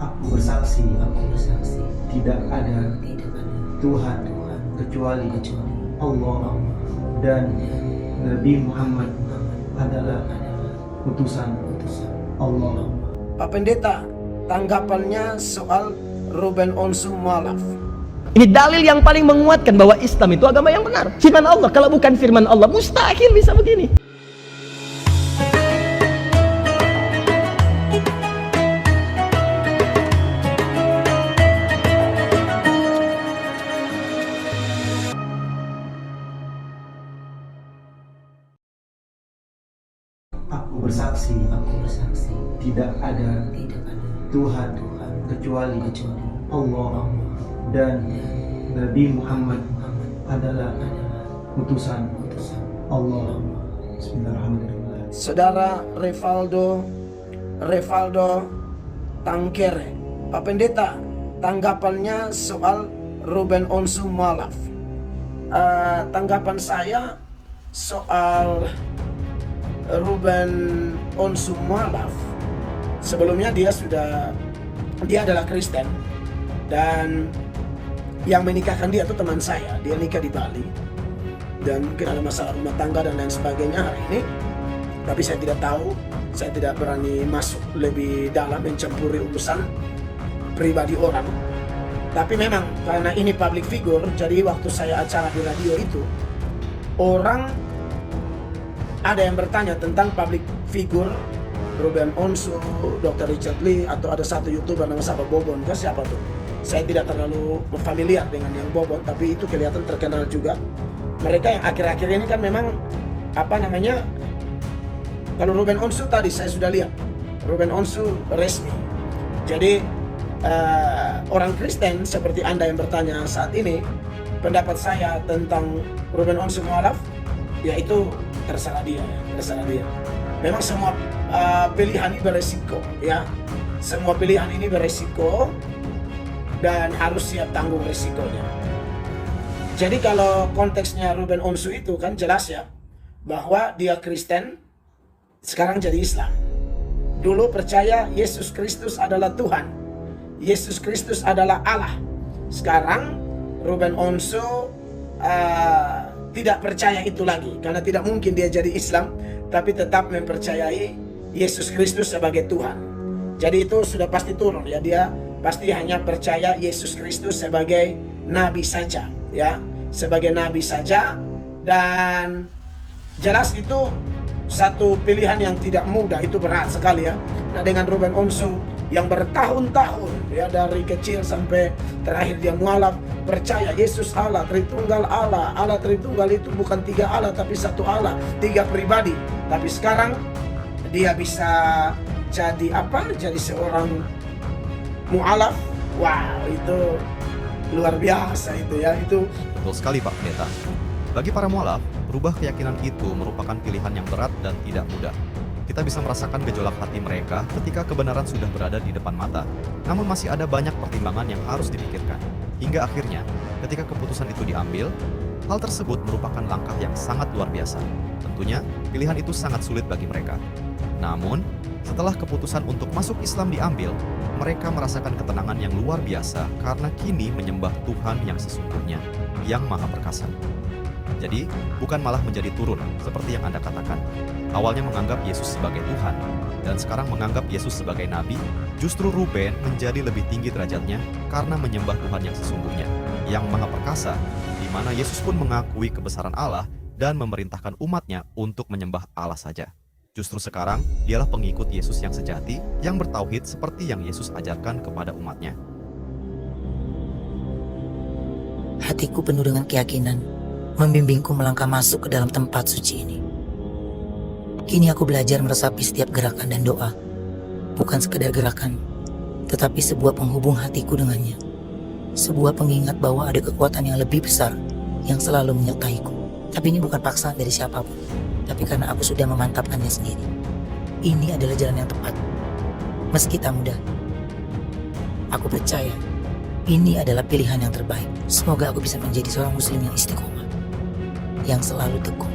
Aku bersaksi tidak ada Tuhan kecuali Allah dan Nabi Muhammad adalah utusan Allah. Pak Pendeta, tanggapannya soal Ruben Onsu Mualaf. Ini dalil yang paling menguatkan bahwa Islam itu agama yang benar. Firman Allah, kalau bukan firman Allah, mustahil bisa begini. Aku bersaksi tidak ada Tuhan kecuali Allah dan Nabi Muhammad adalah utusan Allah. Bismillahirrahmanirrahim. Saudara Revaldo Tangkere, Pak Pendeta, tanggapannya soal Ruben Onsu Mualaf. Tanggapan saya soal Ruben Onsu Mualaf, sebelumnya dia adalah Kristen, dan yang menikahkan dia itu teman saya. Dia nikah di Bali dan mungkin ada masalah rumah tangga dan lain sebagainya hari ini, tapi saya tidak tahu. Saya tidak berani masuk lebih dalam mencampuri urusan pribadi orang. Tapi memang karena ini public figure, jadi waktu saya acara di radio itu, orang ada yang bertanya tentang public figure Ruben Onsu, Dr. Richard Lee, atau ada satu YouTuber nama siapa, Bobon, ke siapa tuh? Saya tidak terlalu familiar dengan yang Bobon, tapi itu kelihatan terkenal juga. Mereka yang akhir-akhir ini kan memang kalau Ruben Onsu tadi saya sudah lihat, Ruben Onsu resmi. Jadi orang Kristen seperti Anda yang bertanya saat ini, pendapat saya tentang Ruben Onsu Mualaf, yaitu terserah dia. Memang semua pilihan ini beresiko, ya. Semua pilihan ini beresiko dan harus siap tanggung resikonya. Jadi kalau konteksnya Ruben Onsu itu kan jelas ya, bahwa dia Kristen, sekarang jadi Islam. Dulu percaya Yesus Kristus adalah Tuhan, Yesus Kristus adalah Allah. Sekarang Ruben Onsu tidak percaya itu lagi, karena tidak mungkin dia jadi Islam tapi tetap mempercayai Yesus Kristus sebagai Tuhan. Jadi itu sudah pasti turun ya, dia pasti hanya percaya Yesus Kristus sebagai nabi saja, ya, sebagai nabi saja. Dan jelas itu satu pilihan yang tidak mudah, itu berat sekali ya. Nah, dengan Ruben Onsu yang bertahun-tahun ya, dari kecil sampai terakhir dia mualaf, percaya Yesus Allah, Tritunggal Allah. Allah Tritunggal itu bukan tiga Allah tapi satu Allah, tiga pribadi. Tapi sekarang dia bisa jadi jadi seorang mualaf. Wow, itu luar biasa itu ya. Itu Betul sekali Pak Pendeta. Bagi para mualaf, berubah keyakinan itu merupakan pilihan yang berat dan tidak mudah. Kita bisa merasakan gejolak hati mereka ketika kebenaran sudah berada di depan mata. Namun masih ada banyak pertimbangan yang harus dipikirkan. Hingga akhirnya, ketika keputusan itu diambil, hal tersebut merupakan langkah yang sangat luar biasa. Tentunya, pilihan itu sangat sulit bagi mereka. Namun, setelah keputusan untuk masuk Islam diambil, mereka merasakan ketenangan yang luar biasa karena kini menyembah Tuhan yang sesungguhnya, yang Maha Perkasa. Jadi, bukan malah menjadi turun seperti yang Anda katakan. Awalnya menganggap Yesus sebagai Tuhan, dan sekarang menganggap Yesus sebagai Nabi. Justru Ruben menjadi lebih tinggi derajatnya karena menyembah Tuhan yang sesungguhnya, yang Maha Perkasa, di mana Yesus pun mengakui kebesaran Allah dan memerintahkan umatnya untuk menyembah Allah saja. Justru sekarang, dialah pengikut Yesus yang sejati, yang bertauhid seperti yang Yesus ajarkan kepada umatnya. Hatiku penuh dengan keyakinan, membimbingku melangkah masuk ke dalam tempat suci ini. Kini aku belajar meresapi setiap gerakan dan doa, bukan sekedar gerakan, tetapi sebuah penghubung hatiku dengannya. Sebuah pengingat bahwa ada kekuatan yang lebih besar yang selalu menyertaiku. Tapi ini bukan paksaan dari siapapun, tapi karena aku sudah memantapkannya sendiri. Ini adalah jalan yang tepat, meski tak mudah. Aku percaya ini adalah pilihan yang terbaik. Semoga aku bisa menjadi seorang muslim yang istiqomah, yang selalu teguh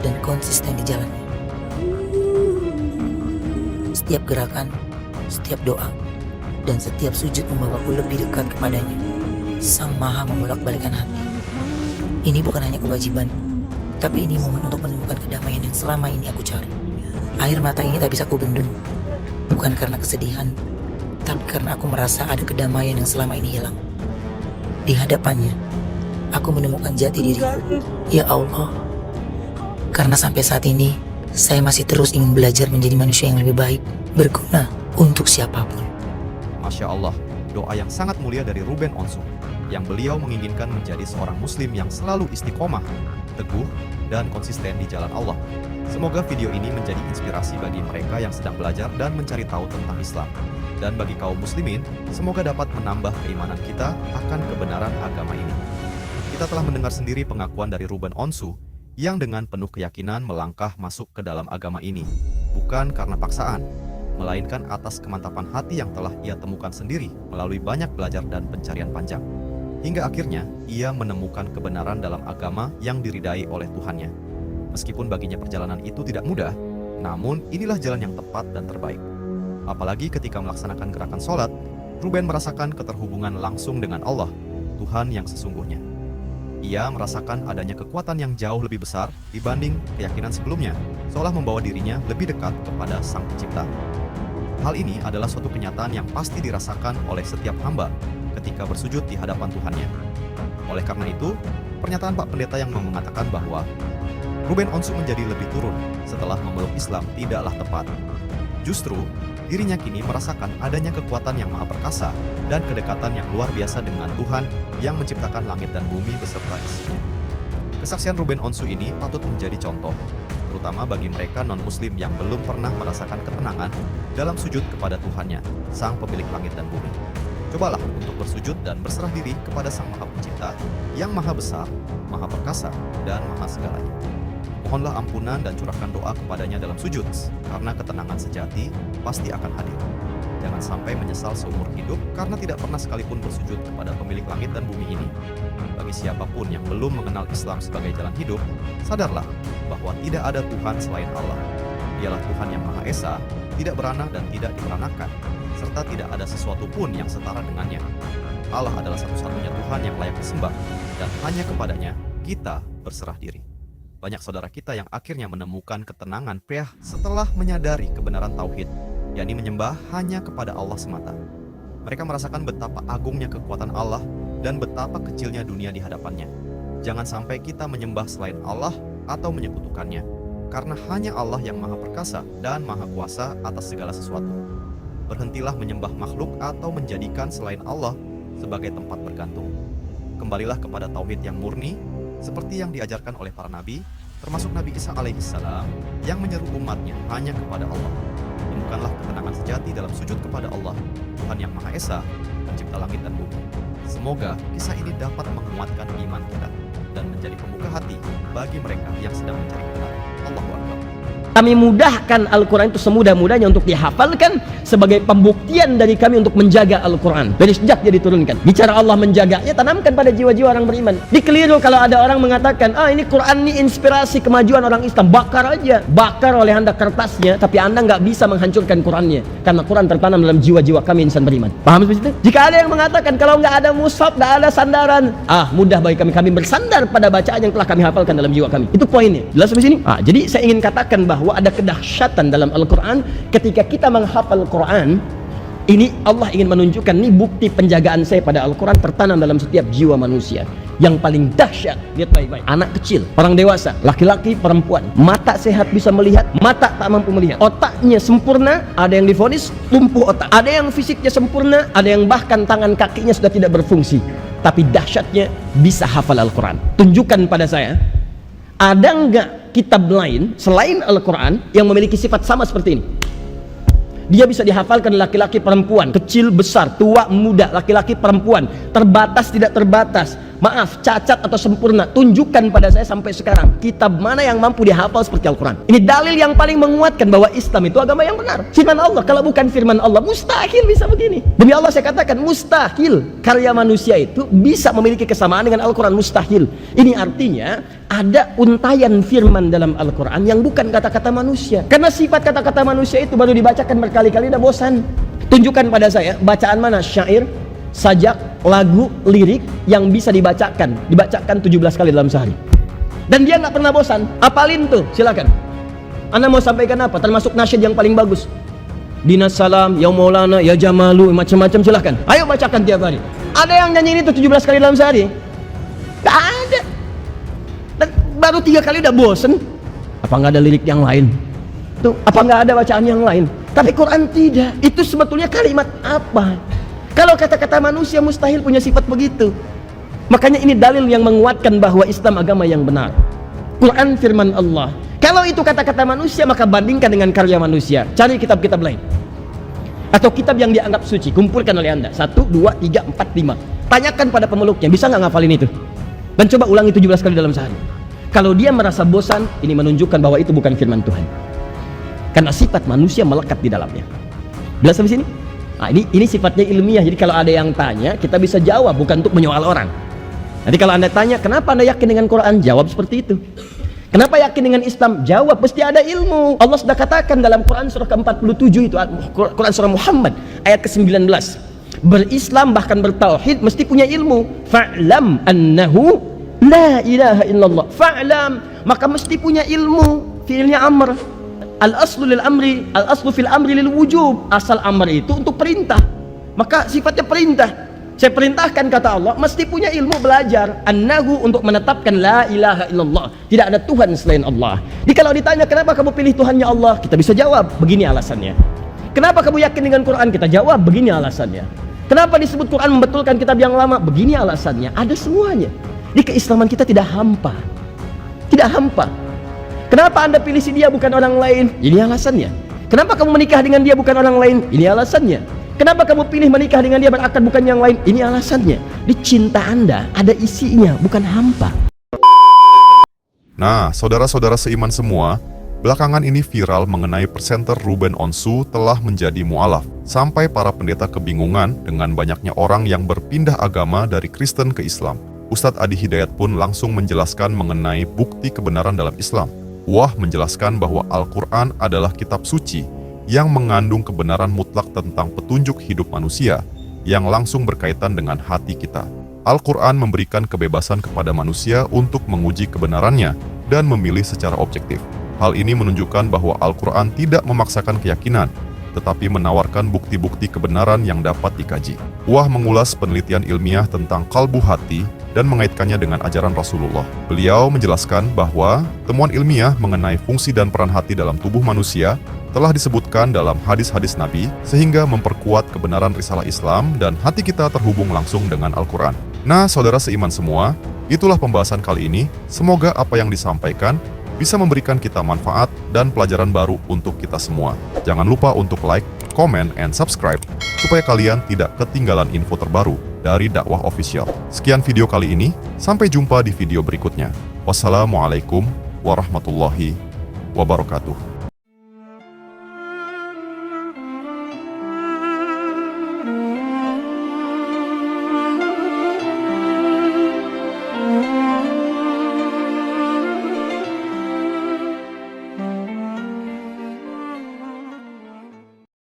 dan konsisten di jalannya. Setiap gerakan, setiap doa, dan setiap sujud membawaku lebih dekat kepadanya. Sang Maha membolak-balikan hati. Ini bukan hanya kewajiban, tapi ini momen untuk menemukan kedamaian yang selama ini aku cari. Air mata ini tak bisa kubendung, bukan karena kesedihan, tapi karena aku merasa ada kedamaian yang selama ini hilang. Di hadapannya, aku menemukan jati diriku. Ya Allah, karena sampai saat ini, saya masih terus ingin belajar menjadi manusia yang lebih baik, berguna untuk siapapun. Masya Allah, doa yang sangat mulia dari Ruben Onsu, yang beliau menginginkan menjadi seorang muslim yang selalu istiqomah, teguh, dan konsisten di jalan Allah. Semoga video ini menjadi inspirasi bagi mereka yang sedang belajar dan mencari tahu tentang Islam. Dan bagi kaum muslimin, semoga dapat menambah keimanan kita akan kebenaran agama ini. Kita telah mendengar sendiri pengakuan dari Ruben Onsu yang dengan penuh keyakinan melangkah masuk ke dalam agama ini, bukan karena paksaan, melainkan atas kemantapan hati yang telah ia temukan sendiri melalui banyak belajar dan pencarian panjang. Hingga akhirnya, ia menemukan kebenaran dalam agama yang diridai oleh Tuhannya. Meskipun baginya perjalanan itu tidak mudah, namun inilah jalan yang tepat dan terbaik. Apalagi ketika melaksanakan gerakan sholat, Ruben merasakan keterhubungan langsung dengan Allah, Tuhan yang sesungguhnya. Ia merasakan adanya kekuatan yang jauh lebih besar dibanding keyakinan sebelumnya, seolah membawa dirinya lebih dekat kepada Sang Pencipta. Hal ini adalah suatu kenyataan yang pasti dirasakan oleh setiap hamba ketika bersujud di hadapan Tuhannya. Oleh karena itu, pernyataan Pak Pendeta yang mengatakan bahwa Ruben Onsu menjadi lebih turun setelah memeluk Islam tidaklah tepat. Justru, dirinya kini merasakan adanya kekuatan yang maha perkasa dan kedekatan yang luar biasa dengan Tuhan yang menciptakan langit dan bumi beserta isinya. Kesaksian Ruben Onsu ini patut menjadi contoh, terutama bagi mereka non-muslim yang belum pernah merasakan ketenangan dalam sujud kepada Tuhannya, Sang Pemilik langit dan bumi. Cobalah untuk bersujud dan berserah diri kepada Sang Maha Pencipta yang maha besar, maha perkasa, dan maha segalanya. Mohonlah ampunan dan curahkan doa kepadanya dalam sujud, karena ketenangan sejati pasti akan hadir. Jangan sampai menyesal seumur hidup karena tidak pernah sekalipun bersujud kepada Pemilik langit dan bumi ini. Bagi siapapun yang belum mengenal Islam sebagai jalan hidup, sadarlah bahwa tidak ada Tuhan selain Allah. Dialah Tuhan yang Maha Esa, tidak beranak dan tidak diperanakan, serta tidak ada sesuatu pun yang setara dengannya. Allah adalah satu-satunya Tuhan yang layak disembah, dan hanya kepadanya kita berserah diri. Banyak saudara kita yang akhirnya menemukan ketenangan pria setelah menyadari kebenaran tauhid, yakni menyembah hanya kepada Allah semata. Mereka merasakan betapa agungnya kekuatan Allah dan betapa kecilnya dunia di hadapannya. Jangan sampai kita menyembah selain Allah atau menyekutukannya, karena hanya Allah yang maha perkasa dan maha kuasa atas segala sesuatu. Berhentilah menyembah makhluk atau menjadikan selain Allah sebagai tempat bergantung. Kembalilah kepada tauhid yang murni, seperti yang diajarkan oleh para nabi, termasuk Nabi Isa alaihissalam yang menyeru umatnya hanya kepada Allah. Temukanlah ketenangan sejati dalam sujud kepada Allah, Tuhan yang Maha Esa, pencipta langit dan bumi. Semoga kisah ini dapat menguatkan iman kita dan menjadi pembuka hati bagi mereka yang sedang mencari kebenaran. Allahu Akbar. Kami mudahkan Al-Quran itu semudah-mudahnya untuk dihafalkan sebagai pembuktian dari kami untuk menjaga Al-Quran dari sejak dia diturunkan. Bicara Allah menjaganya, tanamkan pada jiwa-jiwa orang beriman. Dikeliru kalau ada orang mengatakan, ini Quran ini inspirasi kemajuan orang Islam. Bakar aja, bakar oleh anda kertasnya, tapi anda nggak bisa menghancurkan Qurannya, karena Quran tertanam dalam jiwa-jiwa kami insan beriman. Paham seperti itu? Jika ada yang mengatakan kalau nggak ada mushaf, nggak ada sandaran, mudah bagi kami bersandar pada bacaan yang telah kami hafalkan dalam jiwa kami. Itu poinnya. Jelas sampai sini? Jadi saya ingin katakan bahwa ada kedahsyatan dalam Al-Quran. Ketika kita menghafal Quran, ini Allah ingin menunjukkan, nih bukti penjagaan saya pada Al-Quran tertanam dalam setiap jiwa manusia. Yang paling dahsyat, lihat baik-baik, anak kecil, orang dewasa, laki-laki, perempuan, mata sehat bisa melihat, mata tak mampu melihat, otaknya sempurna, ada yang divonis lumpuh otak, ada yang fisiknya sempurna, ada yang bahkan tangan kakinya sudah tidak berfungsi, tapi dahsyatnya bisa hafal Al-Quran. Tunjukkan pada saya, ada enggak kitab lain selain Al-Quran yang memiliki sifat sama seperti ini? Dia bisa dihafalkan laki-laki, perempuan, kecil, besar, tua, muda, laki-laki, perempuan, terbatas, tidak terbatas, maaf, cacat atau sempurna. Tunjukkan pada saya sampai sekarang kitab mana yang mampu dihafal seperti Al-Quran. Ini dalil yang paling menguatkan bahwa Islam itu agama yang benar. Firman Allah, kalau bukan firman Allah, mustahil bisa begini. Demi Allah saya katakan, mustahil karya manusia itu bisa memiliki kesamaan dengan Al-Quran. Mustahil. Ini artinya ada untayan firman dalam Al-Quran yang bukan kata-kata manusia. Karena sifat kata-kata manusia itu baru dibacakan berkali-kali udah bosan. Tunjukkan pada saya bacaan mana syair, sajak, lagu, lirik yang bisa dibacakan 17 kali dalam sehari. Dan dia nggak pernah bosan. Apalin tuh, silakan. Anda mau sampaikan apa? Termasuk nasyid yang paling bagus. Dinas salam, ya Maulana, ya Jamalu, macam-macam, silahkan. Ayo bacakan tiap hari. Ada yang nyanyi itu 17 kali dalam sehari? Gak ada. Dan baru 3 kali udah bosen. Apa nggak ada lirik yang lain? Tuh, apa nggak ada bacaan yang lain? Tapi Quran tidak. Itu sebetulnya kalimat apa? Kalau kata-kata manusia mustahil punya sifat begitu. Makanya ini dalil yang menguatkan bahwa Islam agama yang benar. Quran firman Allah. Kalau itu kata-kata manusia, maka bandingkan dengan karya manusia. Cari kitab-kitab lain atau kitab yang dianggap suci, kumpulkan oleh Anda 1, 2, 3, 4, 5. Tanyakan pada pemeluknya, bisa nggak ngafalin itu? Dan coba ulangi 17 kali dalam sehari. Kalau dia merasa bosan, ini menunjukkan bahwa itu bukan firman Tuhan, karena sifat manusia melekat di dalamnya. Jelas sampai sini? Nah, ini sifatnya ilmiah. Jadi kalau ada yang tanya, kita bisa jawab, bukan untuk menyoal orang. Nanti kalau Anda tanya, kenapa Anda yakin dengan Quran? Jawab seperti itu. Kenapa yakin dengan Islam? Jawab, mesti ada ilmu. Allah sudah katakan dalam Quran surah ke-47 itu, Quran surah Muhammad ayat ke-19. Berislam bahkan bertauhid mesti punya ilmu. Fa'lam annahu la ilaha illallah. Fa'lam, maka mesti punya ilmu. Fi'ilnya amr. Al-aslu lil amri, al-aslu fil amri lil wujub. Asal amr itu untuk perintah, maka sifatnya perintah. Saya perintahkan, kata Allah, mesti punya ilmu, belajar. Annahu, untuk menetapkan la ilaha illallah, tidak ada Tuhan selain Allah. Jadi kalau ditanya kenapa kamu pilih Tuhannya Allah, kita bisa jawab, begini alasannya. Kenapa kamu yakin dengan Quran? Kita jawab, begini alasannya. Kenapa disebut Quran membetulkan kitab yang lama? Begini alasannya. Ada semuanya. Di keislaman kita tidak hampa. Tidak hampa. Kenapa Anda pilih si dia bukan orang lain? Ini alasannya. Kenapa kamu menikah dengan dia bukan orang lain? Ini alasannya. Kenapa kamu pilih menikah dengan dia berakad bukan yang lain? Ini alasannya. Di cinta Anda ada isinya, bukan hampa. Nah, saudara-saudara seiman semua, belakangan ini viral mengenai presenter Ruben Onsu telah menjadi mu'alaf. Sampai para pendeta kebingungan dengan banyaknya orang yang berpindah agama dari Kristen ke Islam. Ustadz Adi Hidayat pun langsung menjelaskan mengenai bukti kebenaran dalam Islam. Wah menjelaskan bahwa Al-Quran adalah kitab suci yang mengandung kebenaran mutlak tentang petunjuk hidup manusia yang langsung berkaitan dengan hati kita. Al-Quran memberikan kebebasan kepada manusia untuk menguji kebenarannya dan memilih secara objektif. Hal ini menunjukkan bahwa Al-Quran tidak memaksakan keyakinan, tetapi menawarkan bukti-bukti kebenaran yang dapat dikaji. Wah mengulas penelitian ilmiah tentang kalbu hati dan mengaitkannya dengan ajaran Rasulullah. Beliau menjelaskan bahwa temuan ilmiah mengenai fungsi dan peran hati dalam tubuh manusia telah disebutkan dalam hadis-hadis Nabi sehingga memperkuat kebenaran risalah Islam dan hati kita terhubung langsung dengan Al-Quran. Nah, saudara seiman semua, itulah pembahasan kali ini. Semoga apa yang disampaikan bisa memberikan kita manfaat dan pelajaran baru untuk kita semua. Jangan lupa untuk like, comment, and subscribe supaya kalian tidak ketinggalan info terbaru dari Dakwah Official. Sekian video kali ini, sampai jumpa di video berikutnya. Wassalamualaikum warahmatullahi wabarakatuh.